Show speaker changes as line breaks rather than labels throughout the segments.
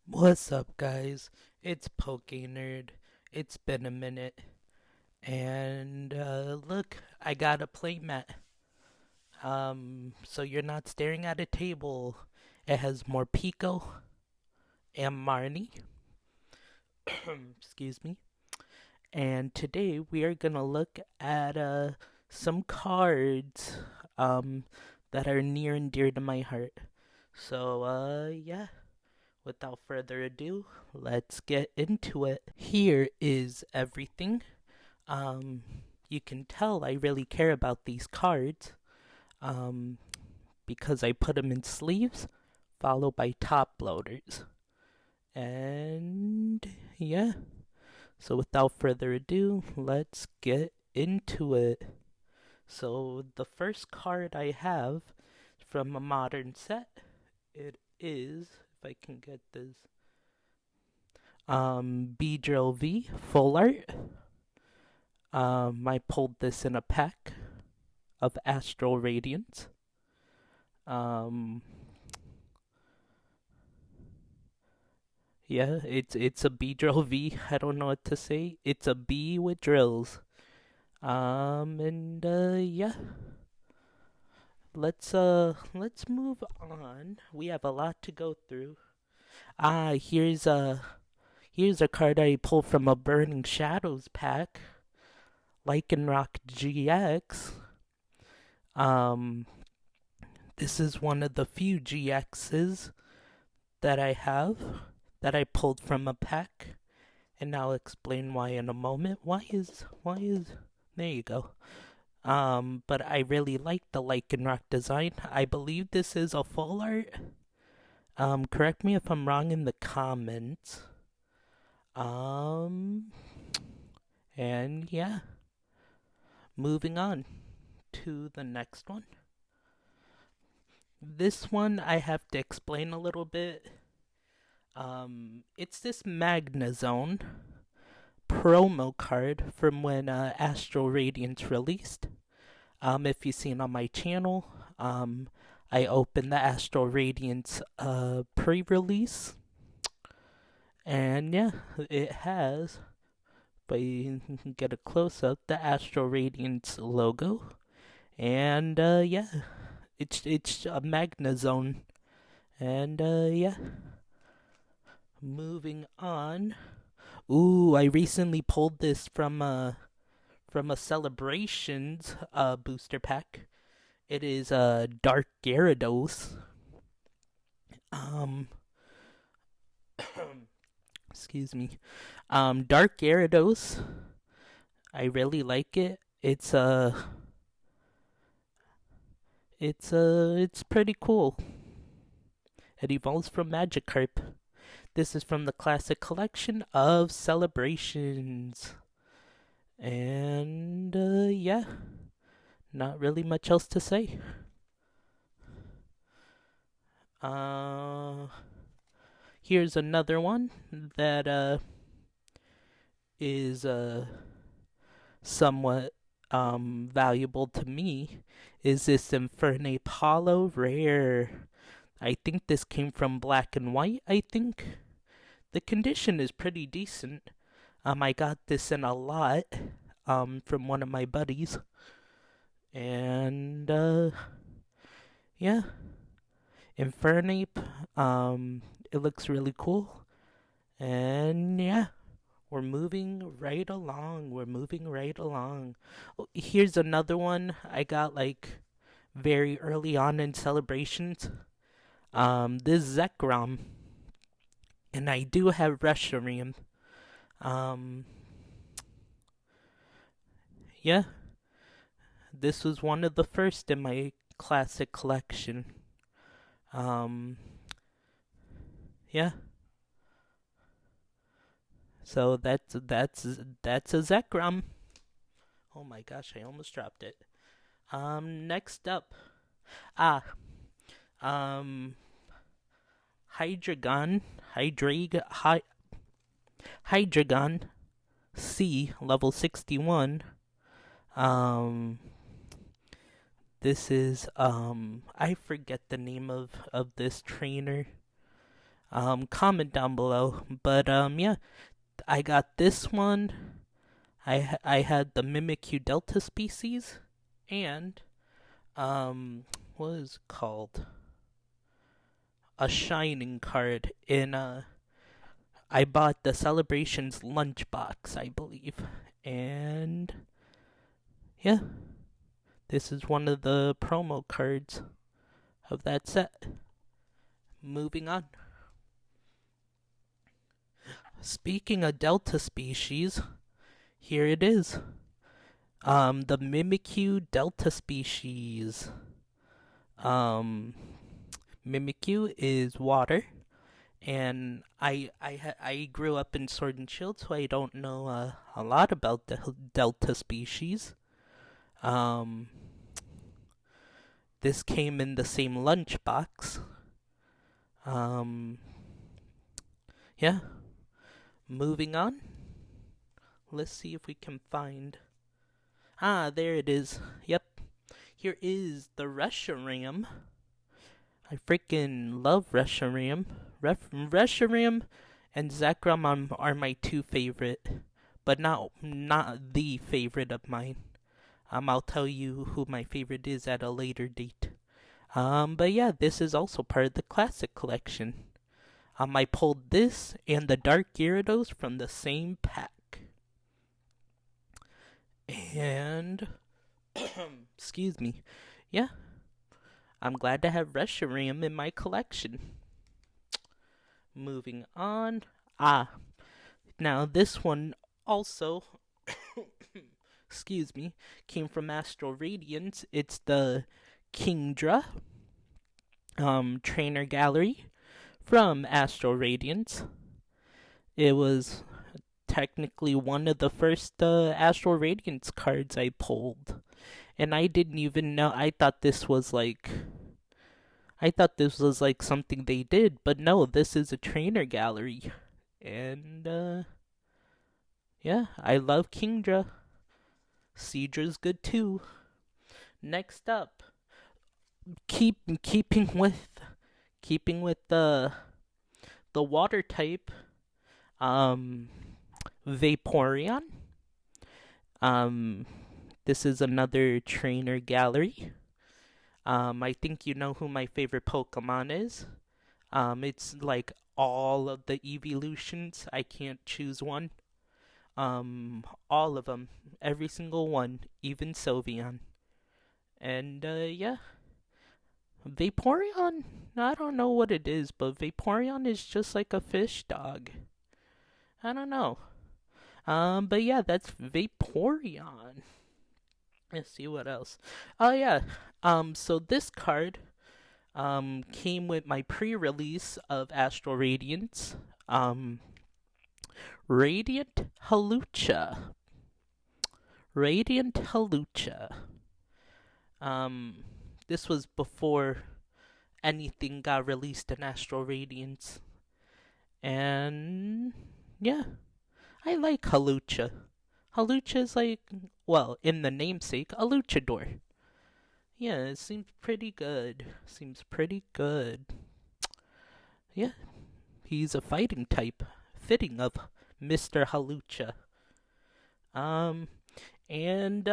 What's up, guys? It's Poke Nerd. It's been a minute, and look, I got a playmat. So you're not staring at a table. It has more Pico and Marnie. Excuse me. And today we are gonna look at some cards um that are near and dear to my heart. So yeah. Without further ado, let's get into it. Here is everything. Um, you can tell I really care about these cards um, because I put them in sleeves, followed by top loaders. And yeah, so without further ado, let's get into it. So the first card I have from a modern set, it is, if I can get this, Beedrill V full art. I pulled this in a pack of Astral Radiance. Um, yeah, it's a Beedrill V. I don't know what to say. It's a B with drills. And yeah, let's move on. We have a lot to go through. Here's a card I pulled from a Burning Shadows pack. Lycanroc GX. Um, this is one of the few GXs that I have that I pulled from a pack, and I'll explain why in a moment. Why is there you go. But I really like the Lycanroc design. I believe this is a full art. Correct me if I'm wrong in the comments. Um, and yeah, moving on to the next one. This one I have to explain a little bit. It's this Magnezone promo card from when Astral Radiance released. If you've seen on my channel, I opened the Astral Radiance pre-release, and yeah, it has. But you can get a close-up, the Astral Radiance logo, and yeah, it's a Magnezone, and yeah. Moving on. Ooh, I recently pulled this from a celebrations booster pack. It is Dark Gyarados. Um excuse me. Dark Gyarados. I really like it. It's pretty cool. It evolves from Magikarp. This is from the classic collection of celebrations. And yeah, not really much else to say. Uh, Here's another one that is somewhat valuable to me. Is this Infernape Hollow Rare? I think this came from Black and White. I think the condition is pretty decent. I got this in a lot from one of my buddies, and yeah, Infernape. It looks really cool, and yeah, we're moving right along. We're moving right along. Oh, here's another one I got like very early on in celebrations. This Zekrom, and I do have Reshiram. Um, yeah, this was one of the first in my classic collection. Um, yeah. So that's a Zekrom. Oh my gosh, I almost dropped it. Next up, ah, um, Hydreigon, Hydreigon C level 61. Um, this is I forget the name of this trainer. comment down below. But yeah, I got this one. I had the Mimikyu Delta species, and what is it called? A Shining card in I bought the Celebrations lunchbox, I believe. And yeah, this is one of the promo cards of that set. Moving on. Speaking of Delta species, here it is. The Mimikyu Delta species. Mimikyu is water, and I grew up in Sword and Shield, so I don't know a lot about the Delta species. This came in the same lunchbox. Yeah. Moving on. Let's see if we can find. Ah, there it is. Yep. Here is the Reshiram. I freaking love Reshiram. Reshiram and Zekrom are my two favorite, but not the favorite of mine. I'll tell you who my favorite is at a later date. But yeah, this is also part of the classic collection. I pulled this and the Dark Gyarados from the same pack. And excuse me. Yeah. I'm glad to have Reshiram in my collection. Moving on. Now this one also excuse me, came from Astral Radiance. It's the Kingdra trainer gallery from Astral Radiance. It was technically one of the first Astral Radiance cards I pulled. And I didn't even know. I thought this was like something they did, but no, this is a trainer gallery. And yeah, I love Kingdra. Seadra's good too. Next up, keeping with the water type, Vaporeon. This is another trainer gallery. I think you know who my favorite Pokemon is. It's like all of the evolutions. I can't choose one. All of them, every single one, even Sylveon. And yeah, Vaporeon. I don't know what it is, but Vaporeon is just like a fish dog. I don't know. But yeah, that's Vaporeon. Let's see what else. Oh yeah. So this card came with my pre-release of Astral Radiance. Radiant Halucha. Radiant Halucha. This was before anything got released in Astral Radiance. And yeah, I like Halucha. Halucha is like, well, in the namesake, a luchador. Yeah, it seems pretty good. Yeah, he's a fighting type, fitting of Mr. Halucha. And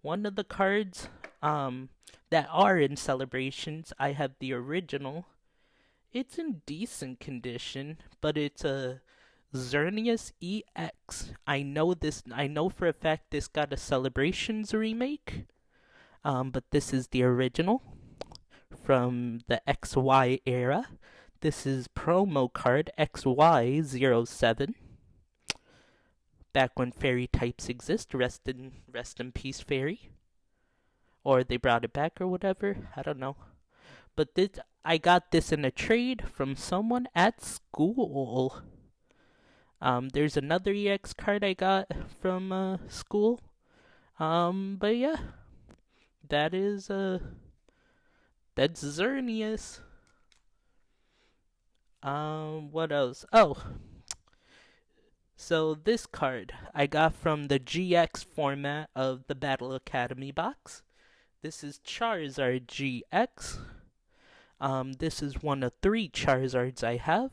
one of the cards that are in Celebrations, I have the original. It's in decent condition, but it's a Xerneas EX. I know for a fact this got a Celebrations remake. But this is the original from the XY era. This is promo card XY07. Back when fairy types exist. Rest in peace, fairy. Or they brought it back or whatever. I don't know. But I got this in a trade from someone at school. There's another EX card I got from school. But yeah. That's Xerneas. What else? Oh. So this card I got from the GX format of the Battle Academy box. This is Charizard GX. This is one of 3 Charizards I have.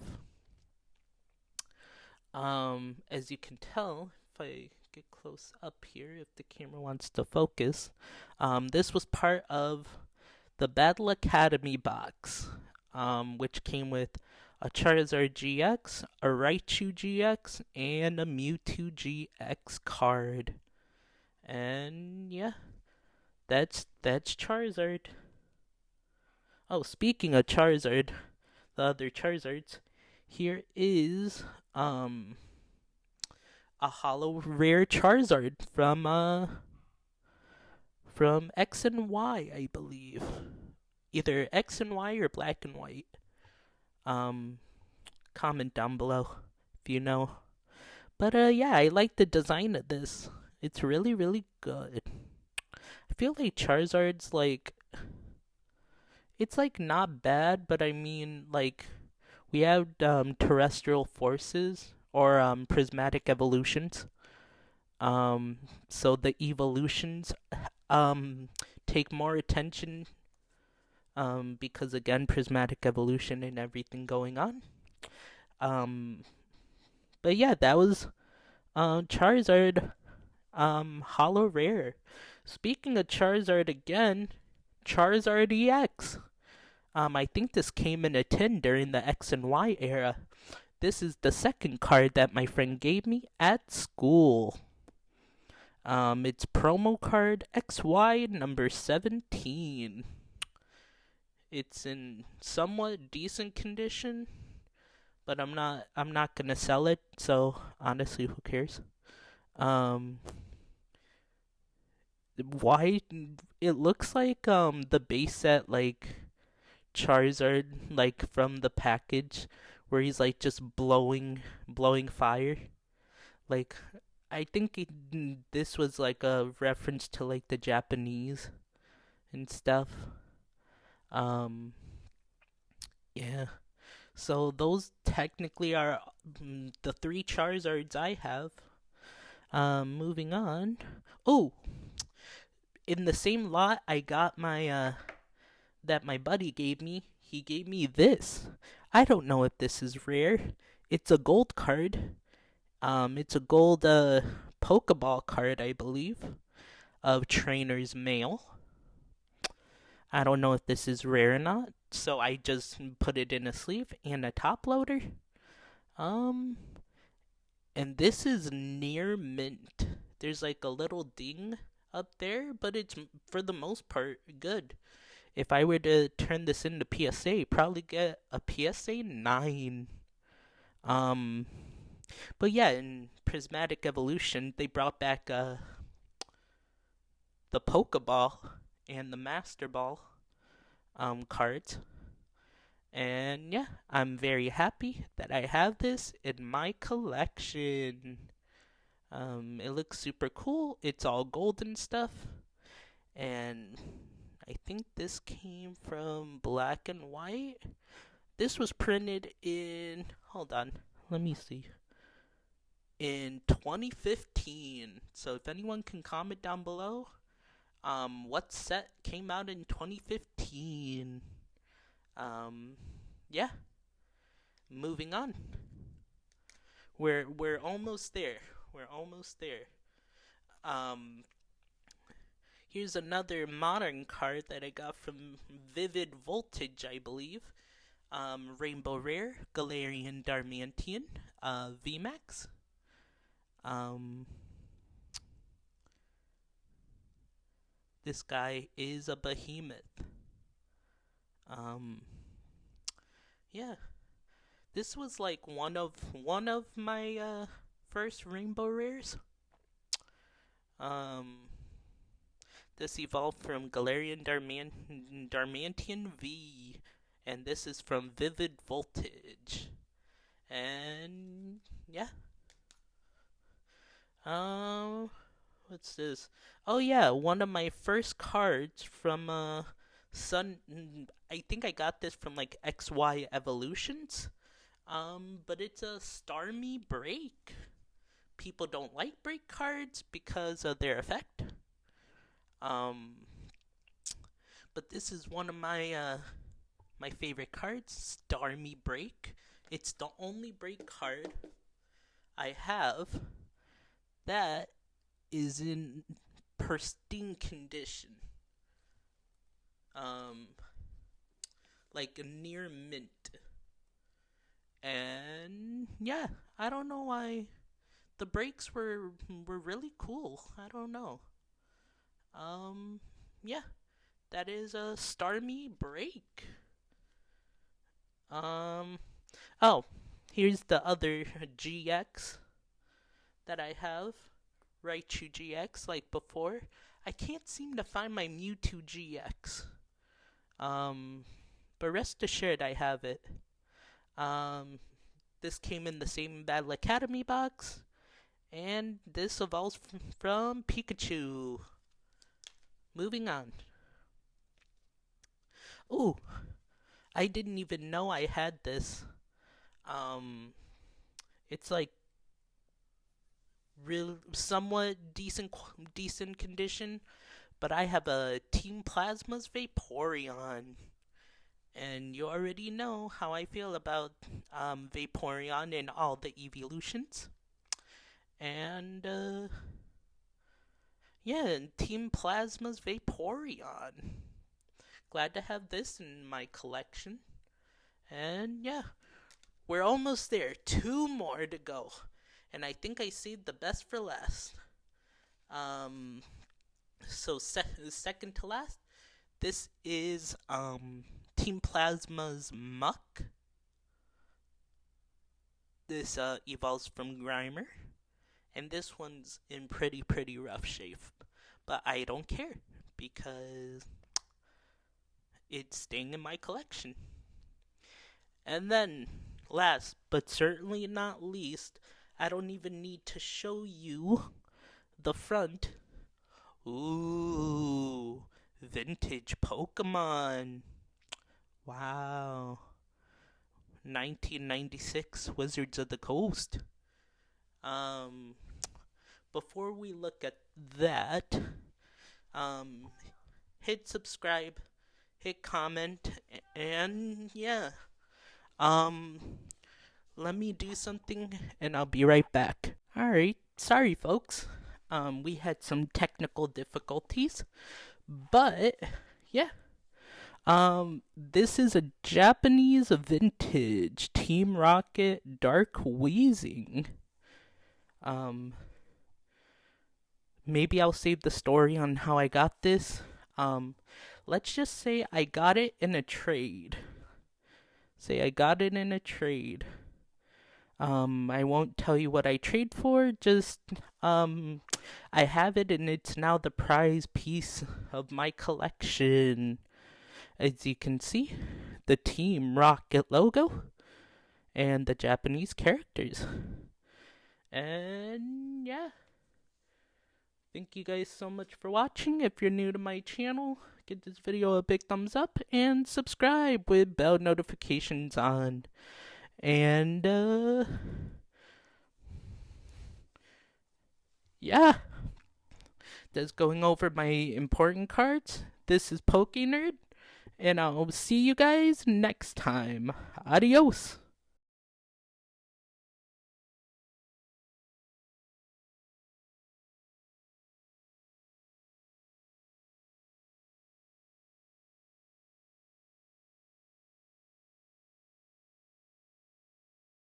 As you can tell, if I get close up here, if the camera wants to focus, this was part of the Battle Academy box, which came with a Charizard GX, a Raichu GX, and a Mewtwo GX card. And yeah, that's Charizard. Oh, speaking of Charizard, the other Charizards, here is a hollow rare Charizard from X and Y, I believe. Either X and Y or Black and White. Um, Comment down below if you know. But yeah, I like the design of this. It's really, really good. I feel like Charizard's like, it's like not bad, but I mean like we have terrestrial forces or prismatic evolutions. Um, so the evolutions take more attention because again prismatic evolution and everything going on. Um, but yeah, that was Charizard Hollow Rare. Speaking of Charizard again, Charizard EX. I think this came in a tin during the X and Y era. This is the second card that my friend gave me at school. It's promo card XY number 17. It's in somewhat decent condition, but I'm not gonna sell it, so honestly who cares? Um why it looks like the base set like Charizard like from the package where he's like just blowing fire. Like I think this was like a reference to like the Japanese and stuff. Um yeah. So those technically are the 3 Charizards I have. Moving on. Oh, in the same lot I got my that my buddy gave me. He gave me this. I don't know if this is rare. It's a gold card. It's a gold Pokeball card, I believe, of Trainer's Mail. I don't know if this is rare or not, so I just put it in a sleeve and a top loader. Um, and this is near mint. There's like a little ding up there, but it's for the most part good. If I were to turn this into PSA, probably get a PSA 9. Um, but yeah, in Prismatic Evolution, they brought back the Pokeball and the Master Ball cards. And yeah, I'm very happy that I have this in my collection. It looks super cool. It's all gold and stuff. And I think this came from Black and White. This was printed in, hold on, let me see, in 2015. So if anyone can comment down below, what set came out in 2015? Yeah, moving on. We're almost there. We're almost there. Um, Here's another modern card that I got from Vivid Voltage, I believe. Rainbow Rare, Galarian Darmanian, VMAX. Um, this guy is a behemoth. Um, yeah, this was like one of my first Rainbow Rares. Um, this evolved from Galarian Darmanian V, and this is from Vivid Voltage. And yeah, um, what's this? Oh yeah, one of my first cards from Sun. I think I got this from like XY Evolutions. But it's a Starmie Break. People don't like break cards because of their effect. Um, but this is one of my my favorite card, Stormy Break. It's the only break card I have that is in pristine condition. Um, like a near mint. And yeah, I don't know why the breaks were really cool. I don't know. Um, yeah, that is a Stormy Break. Um, oh, here's the other GX that I have. Raichu GX, like before. I can't seem to find my Mewtwo GX. Um, but rest assured, I have it. Um, this came in the same Battle Academy box, and this evolves from Pikachu. Moving on. Ooh, I didn't even know I had this. Um, it's like real, somewhat decent condition, but I have a Team Plasma's Vaporeon. And you already know how I feel about Vaporeon and all the evolutions. And yeah, Team Plasma's Vaporeon. Glad to have this in my collection. And yeah, we're almost there. 2 more to go. And I think I saved the best for last. So second to last, this is Team Plasma's Muck. This evolves from Grimer, and this one's in pretty rough shape, but I don't care because it's staying in my collection. And then, last but certainly not least, I don't even need to show you the front. Ooh, vintage Pokemon. Wow. 1996 Wizards of the Coast. Before we look at that, hit subscribe, hit comment, and yeah. Let me do something and I'll be right back. Alright, sorry folks. We had some technical difficulties, but yeah. This is a Japanese vintage Team Rocket Dark Weezing. Maybe I'll save the story on how I got this. Let's just say I got it in a trade. I won't tell you what I trade for, just, I have it and it's now the prize piece of my collection. As you can see, the Team Rocket logo and the Japanese characters. And yeah. Thank you guys so much for watching. If you're new to my channel, give this video a big thumbs up and subscribe with bell notifications on. And yeah. That's going over my important cards. This is PokeNerd. And I'll see you guys next time. Adios.